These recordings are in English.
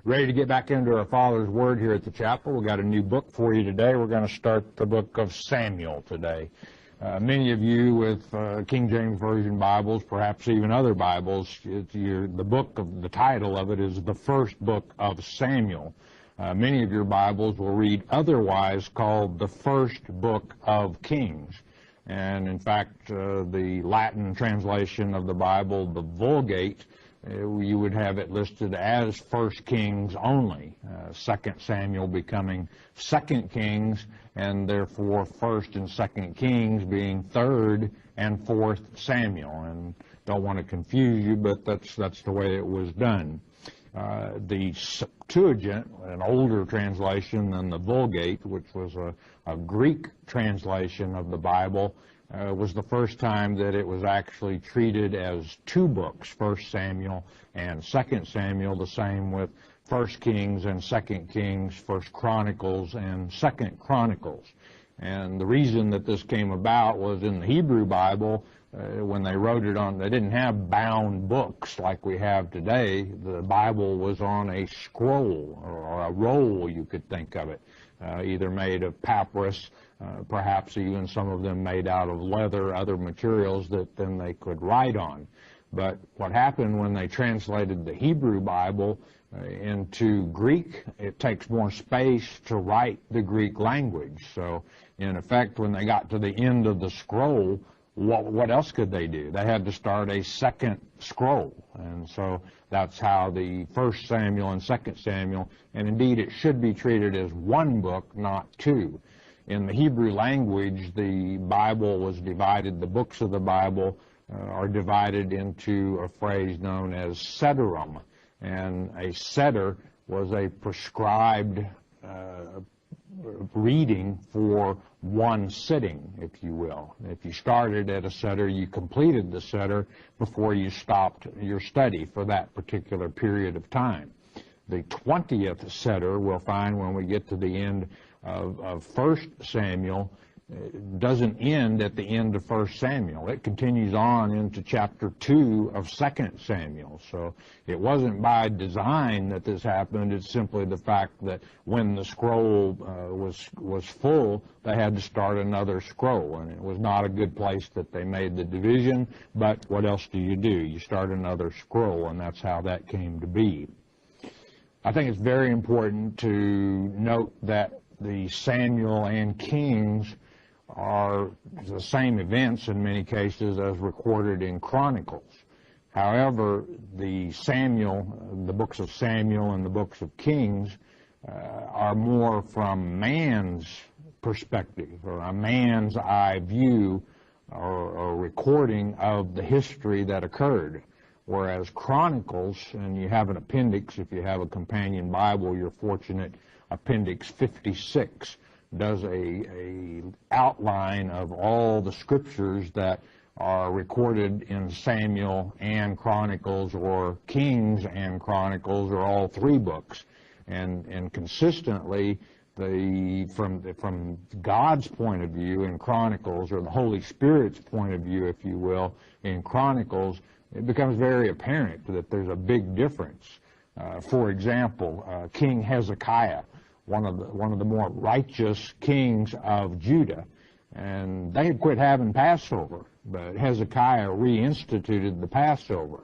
Ready to get back into our Father's Word here at the chapel. We've got a new book for you today. We're going to start the book of Samuel today. Many of you with King James Version Bibles, perhaps even other Bibles, the title of it is the first book of Samuel. Many of your Bibles will read otherwise called the first book of Kings. And in fact, the Latin translation of the Bible, the Vulgate, you would have it listed as 1 Kings only, 2 Samuel becoming 2 Kings, and therefore 1st and 2nd Kings being 3rd and 4th Samuel. And don't want to confuse you, but that's the way it was done. The Septuagint, an older translation than the Vulgate, which was a Greek translation of the Bible, was the first time that it was actually treated as two books, 1 Samuel and 2 Samuel, the same with 1 Kings and 2 Kings, 1 Chronicles and 2 Chronicles. And the reason that this came about was in the Hebrew Bible, when they wrote it on, they didn't have bound books like we have today. The Bible was on a scroll or a roll, you could think of it, either made of papyrus, perhaps even some of them made out of leather, other materials that then they could write on. But what happened when they translated the Hebrew Bible into Greek, it takes more space to write the Greek language. So in effect, when they got to the end of the scroll, what else could they do? They had to start a second scroll. And so that's how the 1 Samuel and 2 Samuel, and indeed it should be treated as one book, not two. In the Hebrew language, the Bible was divided, the books of the Bible are divided into a phrase known as sederim. And a seder was a prescribed reading for one sitting, if you will. If you started at a seder, you completed the seder before you stopped your study for that particular period of time. The 20th seder we'll find when we get to the end of 1 Samuel doesn't end at the end of 1 Samuel. It continues on into chapter 2 of 2 Samuel. So it wasn't by design that this happened. It's simply the fact that when the scroll was full, they had to start another scroll. And it was not a good place that they made the division, but what else do? You start another scroll, and that's how that came to be. I think it's very important to note that the Samuel and Kings are the same events in many cases as recorded in Chronicles. However, the books of Samuel and the books of Kings are more from man's perspective, or a man's eye view or recording of the history that occurred. Whereas Chronicles, and you have an appendix, if you have a companion Bible, you're fortunate, Appendix 56 does a outline of all the scriptures that are recorded in Samuel and Chronicles, or Kings and Chronicles, or all three books. And consistently, from God's point of view in Chronicles, or the Holy Spirit's point of view, if you will, in Chronicles, it becomes very apparent that there's a big difference. For example, King Hezekiah, one of the more righteous kings of Judah, and they had quit having Passover, but Hezekiah reinstituted the Passover.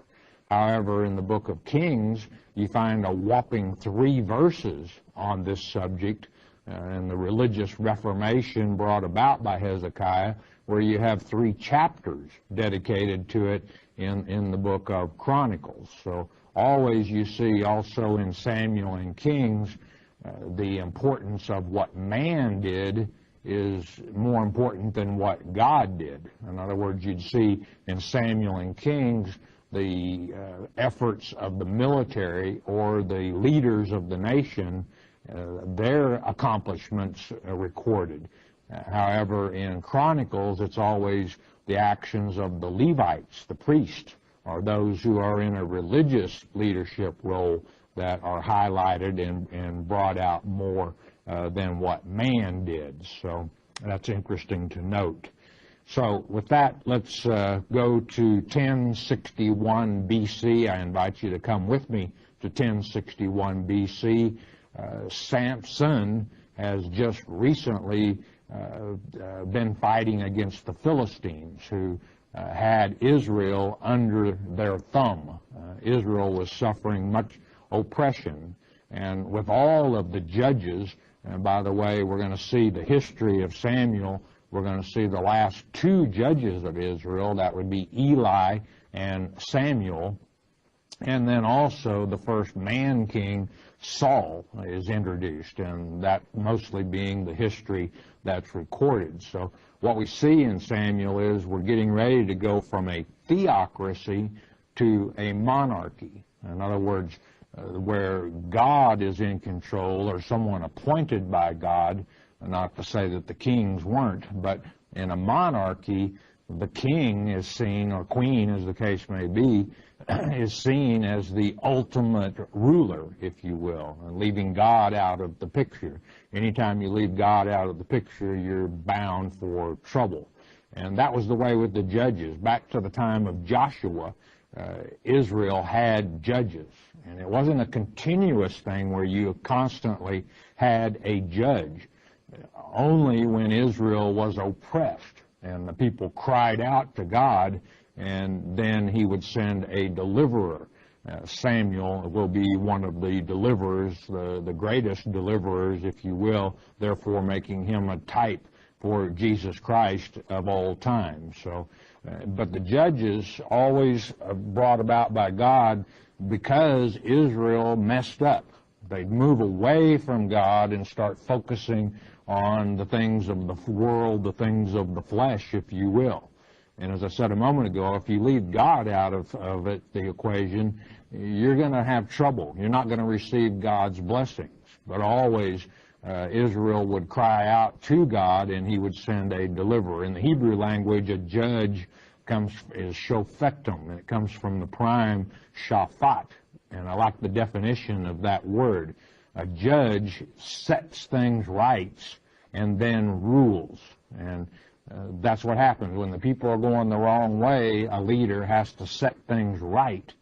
However, in the book of Kings, you find a whopping 3 verses on this subject, and the religious reformation brought about by Hezekiah, where you have 3 chapters dedicated to it in the book of Chronicles. So always you see also in Samuel and Kings, the importance of what man did is more important than what God did. In other words, you'd see in Samuel and Kings the efforts of the military or the leaders of the nation, their accomplishments recorded. However, in Chronicles, it's always the actions of the Levites, the priests, or those who are in a religious leadership role that are highlighted and brought out more than what man did. So that's interesting to note. So with that, let's go to 1061 BC. I invite you to come with me to 1061 BC. Samson has just recently been fighting against the Philistines, who had Israel under their thumb. Israel was suffering much oppression. And with all of the judges, and by the way, we're going to see the history of Samuel. We're going to see the last two judges of Israel. That would be Eli and Samuel. And then also the first man-king, Saul, is introduced, and that mostly being the history that's recorded. So what we see in Samuel is we're getting ready to go from a theocracy to a monarchy. In other words, where God is in control, or someone appointed by God, not to say that the kings weren't, but in a monarchy, the king is seen, or queen as the case may be, is seen as the ultimate ruler, if you will, and leaving God out of the picture. Anytime you leave God out of the picture, you're bound for trouble. And that was the way with the judges. Back to the time of Joshua, Israel had judges. And it wasn't a continuous thing where you constantly had a judge. Only when Israel was oppressed and the people cried out to God, and then he would send a deliverer. Samuel will be one of the deliverers, the greatest deliverers, if you will, therefore making him a type for Jesus Christ of all time. So, but the judges always brought about by God because Israel messed up. They'd move away from God and start focusing on the things of the world, the things of the flesh, if you will. And as I said a moment ago, if you leave God out of the equation, you're going to have trouble. You're not going to receive God's blessings. But always Israel would cry out to God, and he would send a deliverer. In the Hebrew language, a judge is shofetim, and it comes from the prime shaphat. And I like the definition of that word. A judge sets things right and then rules. And that's what happens. When the people are going the wrong way, a leader has to set things right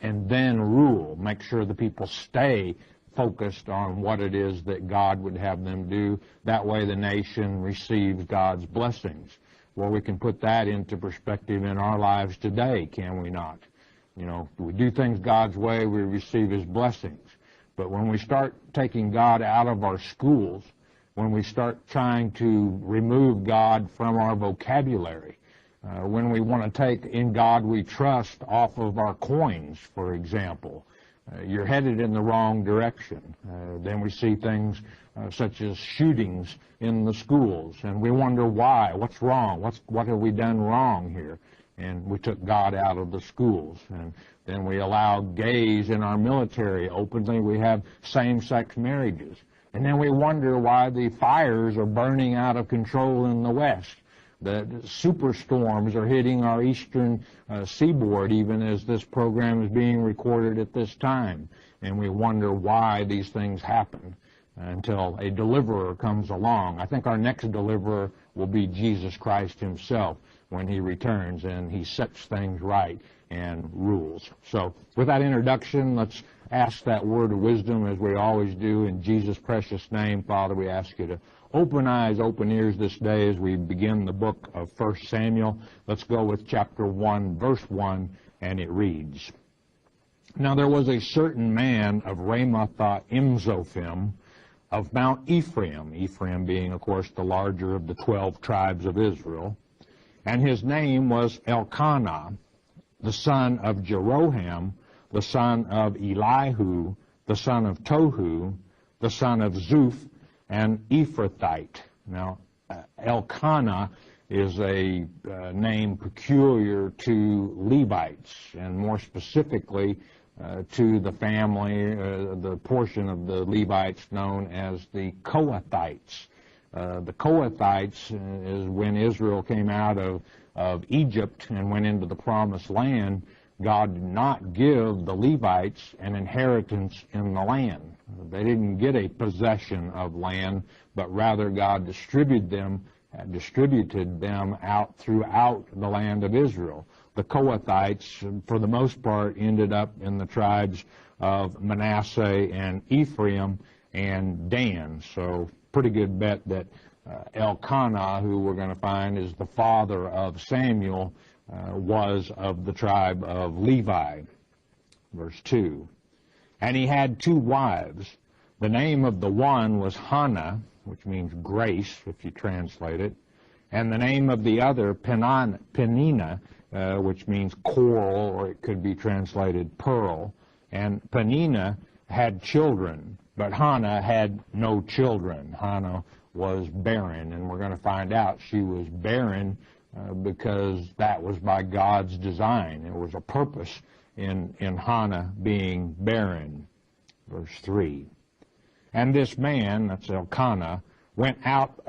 and then rule. Make sure the people stay focused on what it is that God would have them do. That way the nation receives God's blessings. Well, we can put that into perspective in our lives today, can we not? You know, we do things God's way, we receive his blessings. But when we start taking God out of our schools, when we start trying to remove God from our vocabulary, when we want to take "in God we trust" off of our coins, for example, you're headed in the wrong direction. Then we see things such as shootings in the schools, and we wonder why. What's wrong? What have we done wrong here? And we took God out of the schools. And then we allow gays in our military openly. We have same-sex marriages. And then we wonder why the fires are burning out of control in the West. The superstorms are hitting our eastern seaboard, even as this program is being recorded at this time. And we wonder why these things happen until a deliverer comes along. I think our next deliverer will be Jesus Christ himself when he returns and he sets things right and rules. So with that introduction, let's ask that word of wisdom as we always do in Jesus' precious name. Father, we ask you to open eyes, open ears this day as we begin the book of 1 Samuel. Let's go with chapter 1, verse 1, and it reads, Now there was a certain man of Ramatha-Imzophim of Mount Ephraim, Ephraim being, of course, the larger of the 12 tribes of Israel, and his name was Elkanah, the son of Jeroham, the son of Elihu, the son of Tohu, the son of Zuph, and Ephrathite. Now, Elkanah is a name peculiar to Levites, and more specifically to the family, the portion of the Levites known as the Kohathites. The Kohathites is when Israel came out of Egypt and went into the Promised Land. God did not give the Levites an inheritance in the land. They didn't get a possession of land, but rather God distributed them out throughout the land of Israel. The Kohathites, for the most part, ended up in the tribes of Manasseh and Ephraim and Dan. So pretty good bet that Elkanah, who we're going to find is the father of Samuel, was of the tribe of Levi. Verse 2. And he had 2 wives. The name of the one was Hannah, which means grace, if you translate it, and the name of the other, Peninnah, which means coral, or it could be translated pearl. And Peninnah had children, but Hannah had no children. Hannah was barren, and we're going to find out she was barren because that was by God's design. There was a purpose in Hannah being barren. Verse 3. And this man, that's Elkanah, went out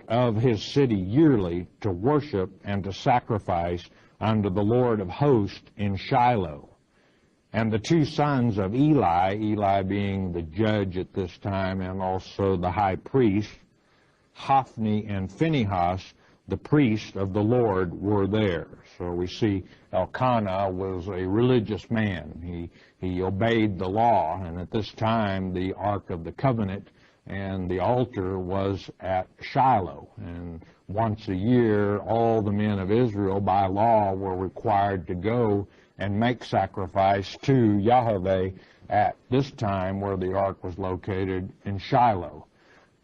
of his city yearly to worship and to sacrifice unto the Lord of hosts in Shiloh. And the 2 sons of Eli, Eli being the judge at this time and also the high priest, Hophni and Phinehas, the priest of the Lord, were there. So we see Elkanah was a religious man. He obeyed the law, and at this time the Ark of the Covenant and the altar was at Shiloh. And once a year, all the men of Israel by law were required to go and make sacrifice to Yahweh at this time where the ark was located in Shiloh.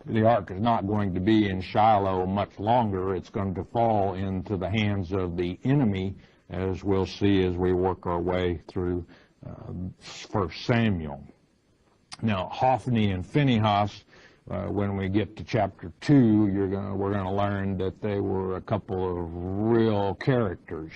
The ark is not going to be in Shiloh much longer. It's going to fall into the hands of the enemy, as we'll see as we work our way through 1 Samuel. Now, Hophni and Phinehas, when we get to chapter 2, we're going to learn that they were a couple of real characters.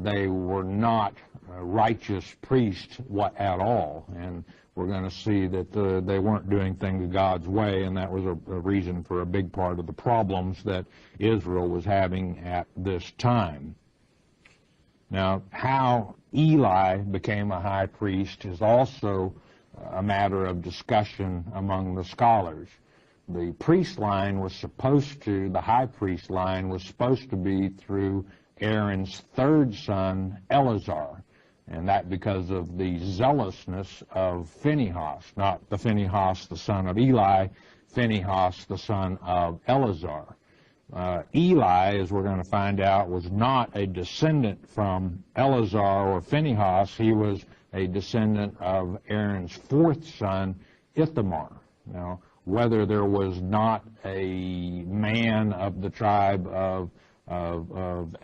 They were not righteous priests at all, and we're going to see that they weren't doing things God's way, and that was a reason for a big part of the problems that Israel was having at this time. Now, how Eli became a high priest is also a matter of discussion among the scholars. The priest line was the high priest line was supposed to be through Aaron's 3rd son, Eleazar, and that because of the zealousness of Phinehas, not the Phinehas, the son of Eli, Phinehas, the son of Eleazar. Eli, as we're going to find out, was not a descendant from Eleazar or Phinehas. He was a descendant of Aaron's 4th son, Ithamar. Now, whether there was not a man of the tribe of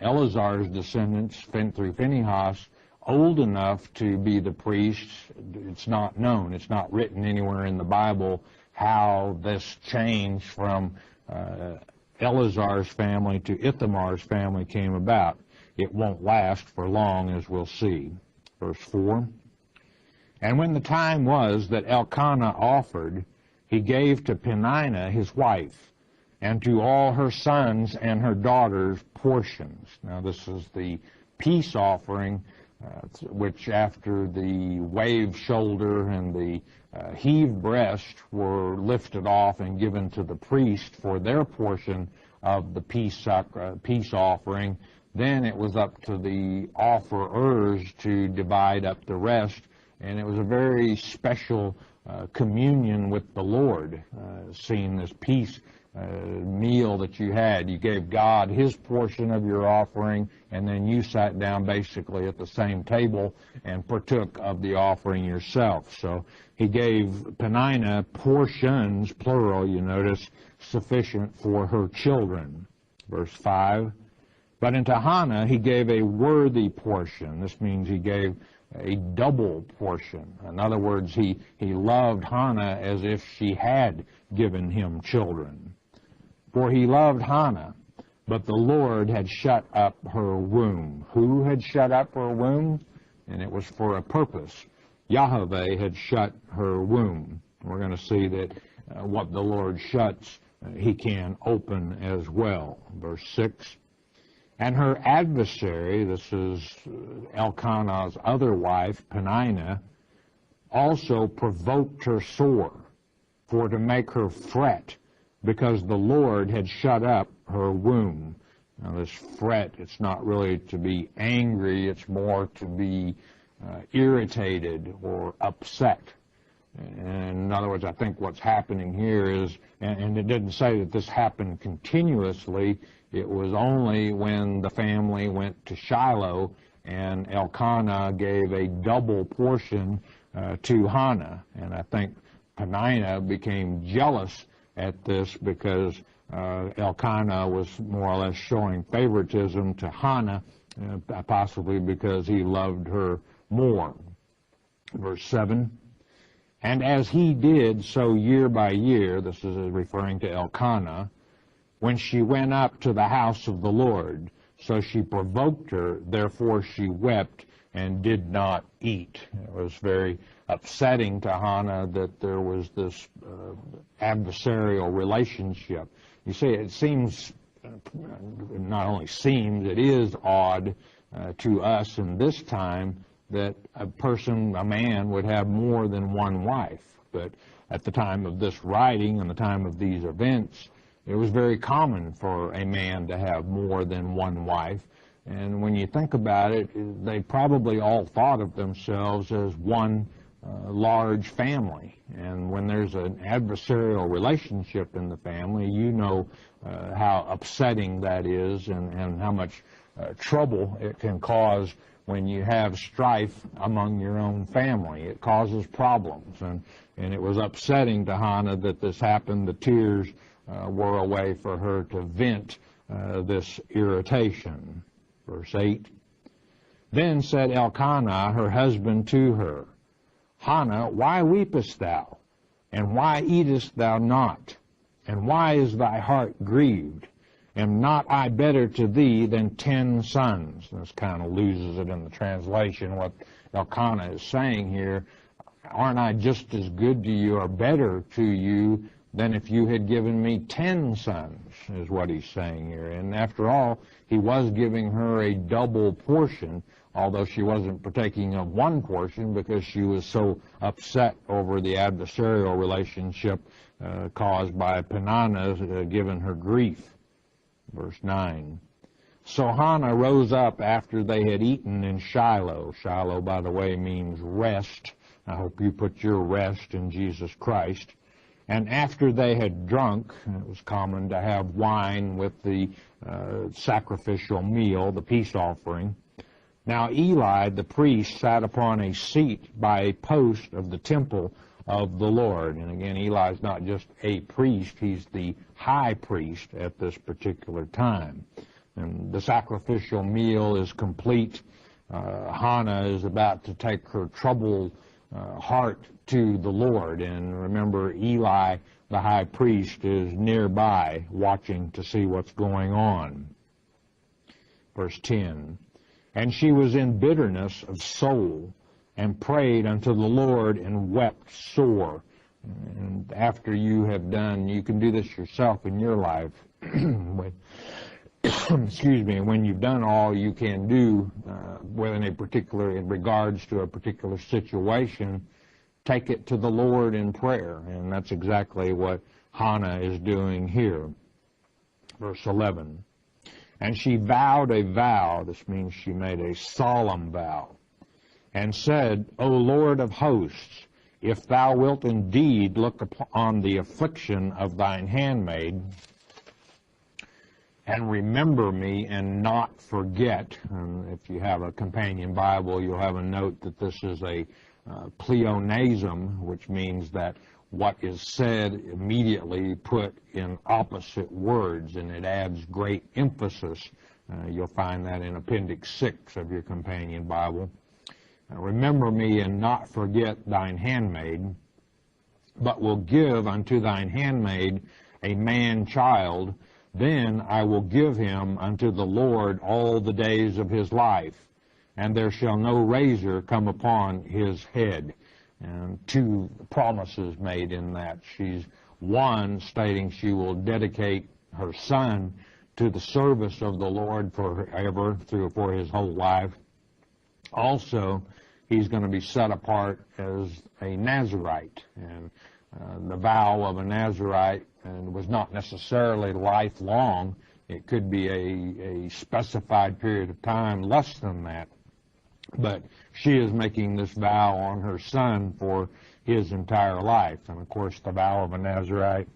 Eleazar's descendants through Phinehas old enough to be the priest, it's not known. It's not written anywhere in the Bible how this change from Eleazar's family to Ithamar's family came about. It won't last for long, as we'll see. Verse 4. And when the time was that Elkanah offered, he gave to Peninnah his wife, and to all her sons and her daughters portions. Now this is the peace offering, which after the wave shoulder and the heave breast were lifted off and given to the priest for their portion of the peace offering, then it was up to the offerers to divide up the rest, and it was a very special communion with the Lord, seeing this peace meal that you had. You gave God his portion of your offering, and then you sat down basically at the same table and partook of the offering yourself. So he gave Peninnah portions, plural, you notice, sufficient for her children. Verse 5. But unto Hannah he gave a worthy portion. This means he gave a double portion. In other words, he loved Hannah as if she had given him children. For he loved Hannah, but the Lord had shut up her womb. Who had shut up her womb? And it was for a purpose. Yahweh had shut her womb. We're going to see that what the Lord shuts, he can open as well. Verse 6. And her adversary, this is Elkanah's other wife, Peninnah, also provoked her sore, for to make her fret, because the Lord had shut up her womb. Now this fret, it's not really to be angry, it's more to be irritated or upset. And in other words, I think what's happening here is, and it didn't say that this happened continuously, it was only when the family went to Shiloh and Elkanah gave a double portion to Hannah. And I think Peninnah became jealous at this because Elkanah was more or less showing favoritism to Hannah, possibly because he loved her more. Verse 7, and as he did so year by year, this is referring to Elkanah, when she went up to the house of the Lord, so she provoked her, therefore she wept and did not eat. It was very upsetting to Hannah that there was this adversarial relationship. You see, it seems, not only seems, it is odd to us in this time that a man would have more than one wife. But at the time of this writing and the time of these events, it was very common for a man to have more than one wife. And when you think about it, they probably all thought of themselves as one large family. And when there's an adversarial relationship in the family, you know how upsetting that is and how much trouble it can cause when you have strife among your own family. It causes problems. And it was upsetting to Hannah that this happened. The tears were a way for her to vent this irritation. Verse 8, then said Elkanah, her husband, to her, Hannah, why weepest thou? And why eatest thou not? And why is thy heart grieved? Am not I better to thee than 10 sons? This kind of loses it in the translation. What Elkanah is saying here, aren't I just as good to you or better to you than if you had given me 10 sons, is what he's saying here. And after all, he was giving her a double portion, although she wasn't partaking of one portion because she was so upset over the adversarial relationship caused by Peninnah giving her grief. Verse 9. So Hannah rose up after they had eaten in Shiloh. Shiloh, by the way, means rest. I hope you put your rest in Jesus Christ. And after they had drunk, it was common to have wine with the sacrificial meal, the peace offering. Now Eli, the priest, sat upon a seat by a post of the temple of the Lord. And again, Eli's not just a priest, he's the high priest at this particular time. And the sacrificial meal is complete. Hannah is about to take her troubled heart to the Lord. And remember, Eli, the high priest, is nearby watching to see what's going on. Verse 10, and she was in bitterness of soul, and prayed unto the Lord, and wept sore. And after you have done, you can do this yourself in your life. Excuse me, when you've done all you can do in regards to a particular situation, take it to the Lord in prayer. And that's exactly what Hannah is doing here. Verse 11. And she vowed a vow, this means she made a solemn vow, and said, O Lord of hosts, if thou wilt indeed look upon the affliction of thine handmaid, and remember me and not forget. And if you have a companion Bible, you'll have a note that this is a pleonasm, which means that what is said immediately put in opposite words, and it adds great emphasis. You'll find that in Appendix 6 of your companion Bible. Remember me and not forget thine handmaid, but will give unto thine handmaid a man-child. Then I will give him unto the Lord all the days of his life, and there shall no razor come upon his head. And 2 promises made in that. She's one stating she will dedicate her son to the service of the Lord forever, for his whole life. Also, he's going to be set apart as a Nazirite. And the vow of a Nazirite was not necessarily lifelong. It could be a specified period of time, less than that. But she is making this vow on her son for his entire life. And of course, the vow of a Nazirite,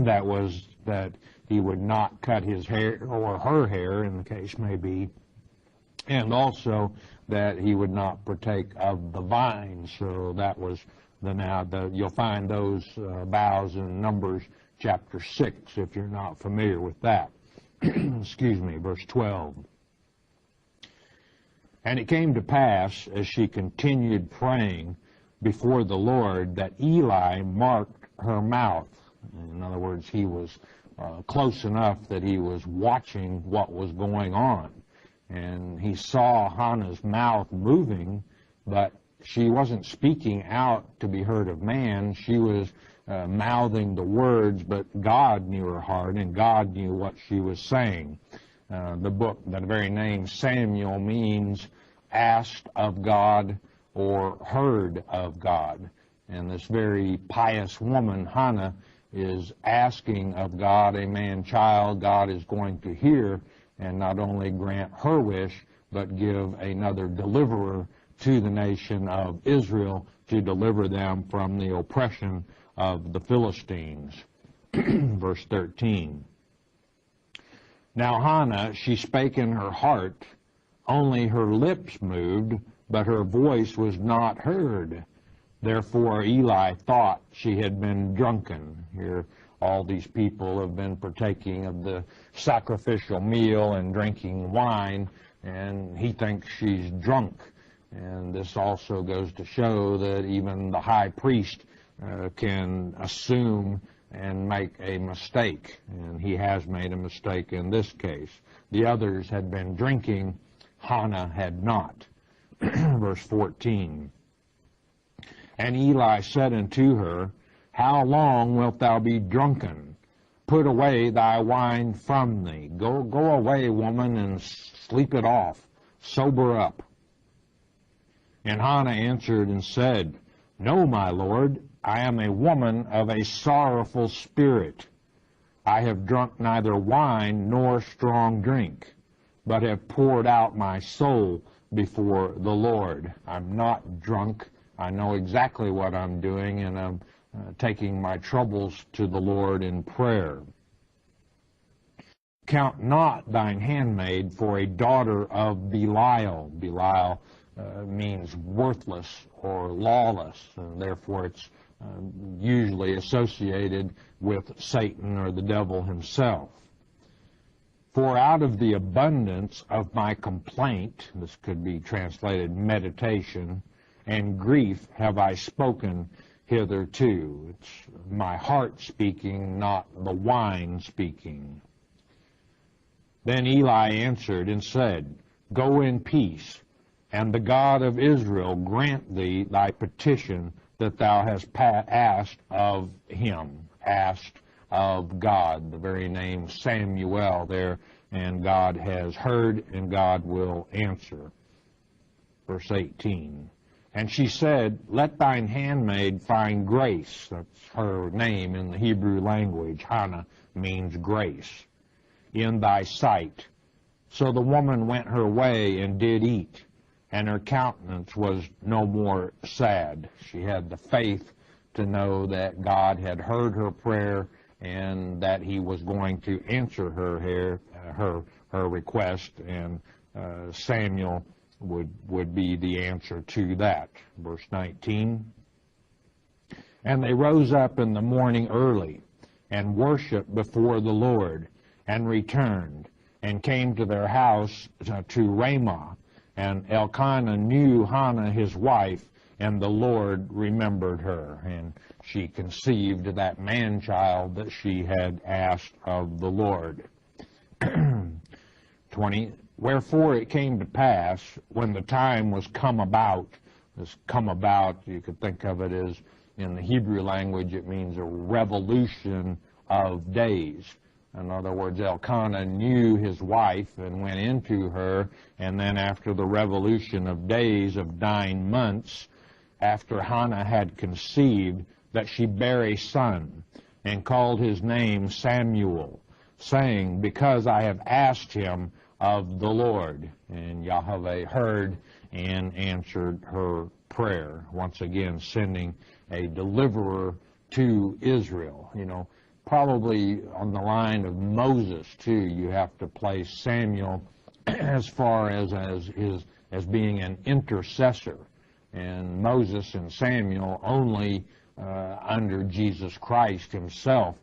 that was that he would not cut his hair, or her hair, in the case may be, and also that he would not partake of the vine. So that was you'll find those vows in Numbers chapter 6, if you're not familiar with that. Excuse me, verse 12. And it came to pass, as she continued praying before the Lord, that Eli marked her mouth. In other words, he was close enough that he was watching what was going on. And he saw Hannah's mouth moving, but she wasn't speaking out to be heard of man. She was mouthing the words, but God knew her heart, and God knew what she was saying. The very name Samuel means asked of God or heard of God. And this very pious woman, Hannah, is asking of God a man-child. God is going to hear and not only grant her wish, but give another deliverer to the nation of Israel to deliver them from the oppression of the Philistines. Verse 13. Now Hannah, she spake in her heart, only her lips moved, but her voice was not heard. Therefore Eli thought she had been drunken. Here all these people have been partaking of the sacrificial meal and drinking wine, and he thinks she's drunk. And this also goes to show that even the high priest can assume and make a mistake, and he has made a mistake in this case. The others had been drinking, Hannah had not. Verse 14. And Eli said unto her, How long wilt thou be drunken? Put away thy wine from thee. Go away, woman, and sleep it off. Sober up. And Hannah answered and said, No, my lord, I am a woman of a sorrowful spirit. I have drunk neither wine nor strong drink, but have poured out my soul before the Lord. I'm not drunk. I know exactly what I'm doing, and I'm taking my troubles to the Lord in prayer. Count not thine handmaid for a daughter of Belial. Belial means worthless or lawless, and therefore it's usually associated with Satan or the devil himself. For out of the abundance of my complaint, this could be translated meditation, and grief have I spoken hitherto. It's my heart speaking, not the wine speaking. Then Eli answered and said, Go in peace, and the God of Israel grant thee thy petition that thou hast asked of him. Asked of God, the very name Samuel there, and God has heard and God will answer. Verse 18. And she said, Let thine handmaid find grace. That's her name in the Hebrew language. Hannah means grace. In thy sight. So the woman went her way and did eat, and her countenance was no more sad. She had the faith to know that God had heard her prayer and that he was going to answer her request, and Samuel would be the answer to that. Verse 19. And they rose up in the morning early and worshiped before the Lord, and returned, and came to their house to Ramah. And Elkanah knew Hannah his wife, and the Lord remembered her. And she conceived that man-child that she had asked of the Lord. 20. Wherefore it came to pass, when the time was come about, this come about, you could think of it as, in the Hebrew language, it means a revolution of days. In other words, Elkanah knew his wife and went into her, and then after the revolution of days of 9 months, after Hannah had conceived, that she bare a son, and called his name Samuel, saying, Because I have asked him of the Lord. And Yahweh heard and answered her prayer, once again sending a deliverer to Israel. You know, probably on the line of Moses, too, you have to place Samuel as far as being an intercessor, and Moses and Samuel only under Jesus Christ himself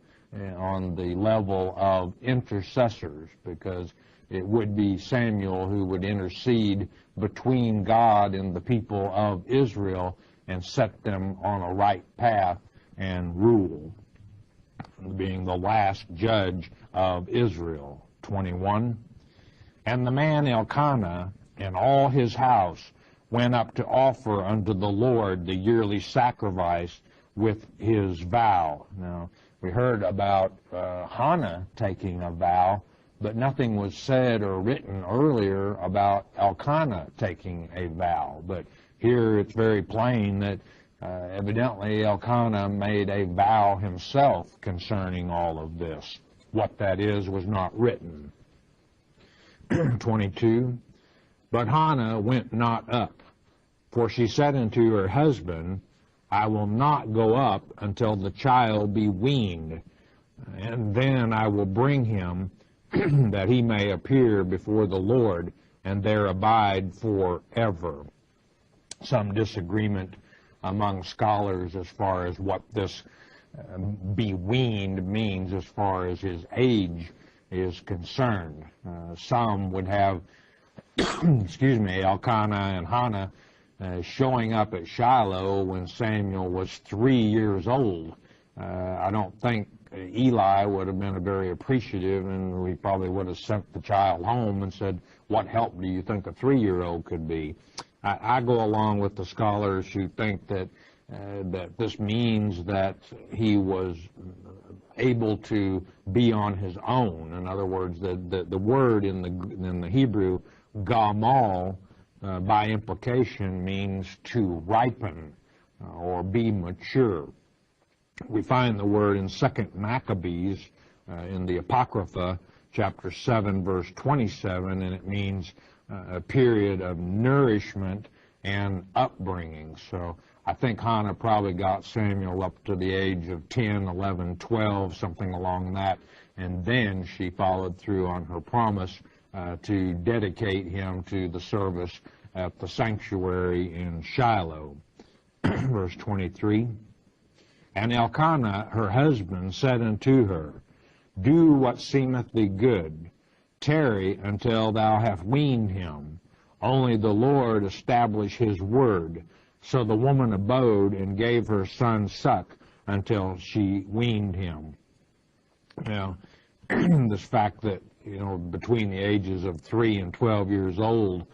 on the level of intercessors, because it would be Samuel who would intercede between God and the people of Israel and set them on a right path and rule, being the last judge of Israel. 21. And the man Elkanah and all his house went up to offer unto the Lord the yearly sacrifice with his vow. Now, we heard about Hannah taking a vow, but nothing was said or written earlier about Elkanah taking a vow. But here it's very plain that evidently Elkanah made a vow himself concerning all of this. What that is was not written. 22. But Hannah went not up, for she said unto her husband, I will not go up until the child be weaned, and then I will bring him, that he may appear before the Lord, and there abide forever. Some disagreement among scholars as far as what this be weaned means as far as his age is concerned. Some would have, excuse me, Elkanah and Hannah showing up at Shiloh when Samuel was 3 years old. I don't think Eli would have been very appreciative, and we probably would have sent the child home and said, what help do you think a 3-year-old could be? I go along with the scholars who think that that this means that he was able to be on his own. In other words, the word in the Hebrew, gamal, by implication means to ripen or be mature. We find the word in 2 Maccabees in the Apocrypha, chapter 7, verse 27, and it means a period of nourishment and upbringing. So I think Hannah probably got Samuel up to the age of 10, 11, 12, something along that, and then she followed through on her promise to dedicate him to the service at the sanctuary in Shiloh. Verse 23, And Elkanah, her husband, said unto her, Do what seemeth thee good. Tarry until thou have weaned him. Only the Lord establish his word. So the woman abode and gave her son suck until she weaned him. Now, this fact that, between the ages of 3 and 12 years old,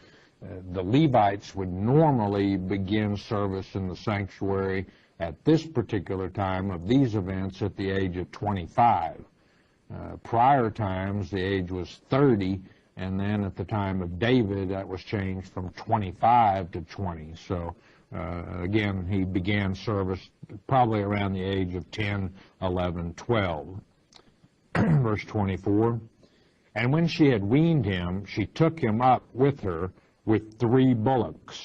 the Levites would normally begin service in the sanctuary at this particular time of these events at the age of 25. Prior times, the age was 30, and then at the time of David, that was changed from 25 to 20. So, again, he began service probably around the age of 10, 11, 12. Verse 24, And when she had weaned him, she took him up with her with 3 bullocks,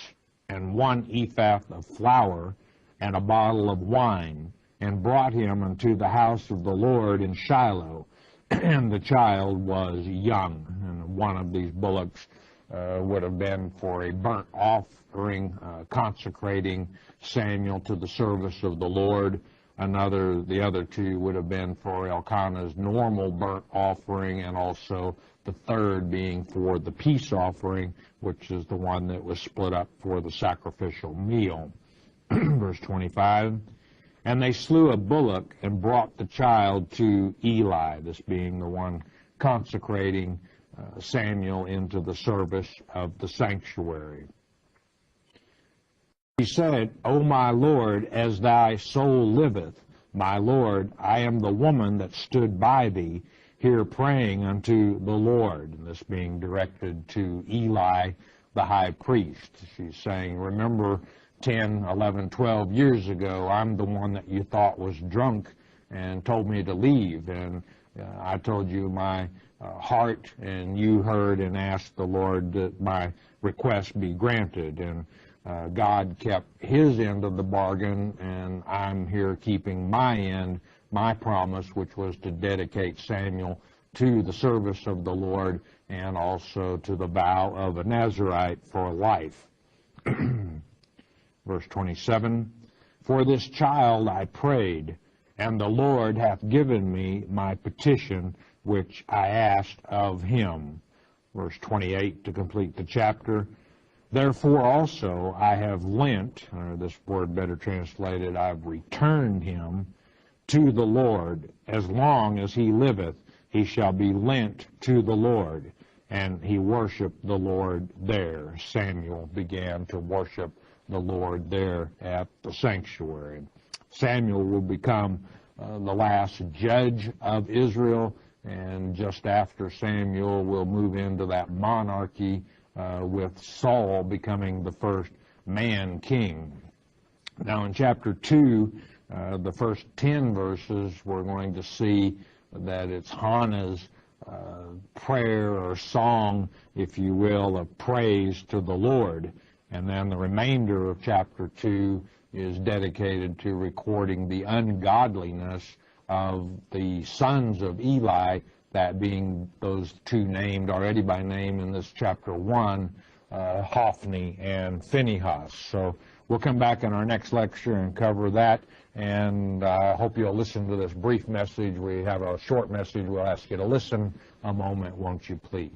and 1 ephah of flour, and a bottle of wine, and brought him unto the house of the Lord in Shiloh. And the child was young, and one of these bullocks would have been for a burnt offering, consecrating Samuel to the service of the Lord. The other 2 would have been for Elkanah's normal burnt offering, and also the third being for the peace offering, which is the one that was split up for the sacrificial meal. Verse 25, And they slew a bullock and brought the child to Eli, this being the one consecrating Samuel into the service of the sanctuary. He said, O my Lord, as thy soul liveth, my Lord, I am the woman that stood by thee, here praying unto the Lord. And this being directed to Eli, the high priest. She's saying, remember, 10, 11, 12 years ago, I'm the one that you thought was drunk and told me to leave. And I told you my heart, and you heard and asked the Lord that my request be granted. And God kept his end of the bargain, and I'm here keeping my end, my promise, which was to dedicate Samuel to the service of the Lord and also to the vow of a Nazirite for life. Verse 27, for this child I prayed, and the Lord hath given me my petition which I asked of him. Verse 28 to complete the chapter. Therefore also I have lent, or this word better translated, I've returned him to the Lord. As long as he liveth, he shall be lent to the Lord. And he worshiped the Lord there. Samuel began to worship the Lord there at the sanctuary. Samuel will become the last judge of Israel, and just after Samuel will move into that monarchy with Saul becoming the first man king. Now in chapter 2, the first 10 verses, we're going to see that it's Hannah's prayer or song, if you will, of praise to the Lord. And then the remainder of chapter 2 is dedicated to recording the ungodliness of the sons of Eli, that being those two named already by name in this chapter 1, Hophni and Phinehas. So we'll come back in our next lecture and cover that, and I hope you'll listen to this brief message. We have a short message. We'll ask you to listen a moment, won't you please?